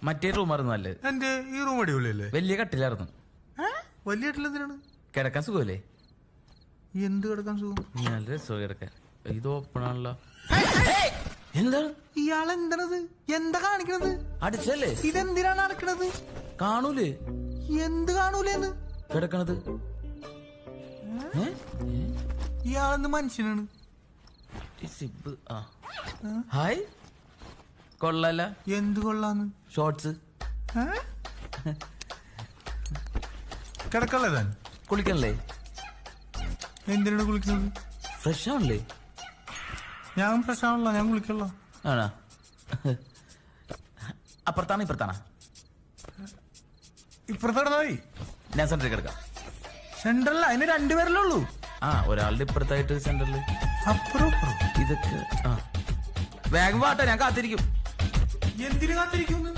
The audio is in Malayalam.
മറ്റേ റൂമായിരുന്നു നല്ലത്. എന്റെ ഈ റൂം അടിപൊളിയല്ലേ? വലിയ കട്ടിലായിരുന്നു. വലിയ കട്ടിൽ എന്തിനാണ്? കിടക്കാൻ സുഖമല്ലേ? എന്ത് കിടക്കാൻ സുഖം? നല്ല രസം കിടക്കാൻ. ഇത് ഓപ്പണാണല്ലോ. എന്താണ് ഇയാളെന്താണത്? എന്താ കാണിക്കണത്? അടിച്ചല്ലേ? ഇതെന്തിനാണ് നടക്കണത്? കാണൂലേ? എന്ത് കാണൂലേന്ന്? കിടക്കണത്. ഇയാളെന്ത് മനുഷ്യനാണ്? ഹായ്, കൊള്ളാല. എന്ത് കൊള്ളാന്ന്? ഷോർട്സ്. കിടക്കല്ലേ താൻ? കുളിക്കണല്ലേ? എന്തിനാണ് കുളിക്കുന്നത്? ഫ്രഷ് ആണല്ലേ? ഞാൻ പ്രശ്നമാണല്ലോ, ഞാൻ കുളിക്കല്ലോ. ആണോ? അപ്പുറത്താണോ ഇപ്പുറത്താണോ? ഇപ്പുറത്തായി. ഞാൻ സെന്ററിൽ കിടക്കാം. സെന്ററിൽ അതിന് രണ്ടുപേരല്ലേ ഉള്ളൂ. ഒരാളുടെ ഇപ്പുറത്തായിട്ട് സെന്ററിൽ. അപ്പുറം ഇതൊക്കെ വേഗം വാട്ടെ, ഞാൻ കാത്തിരിക്കും. എന്തിനു കാത്തിരിക്കുന്നു?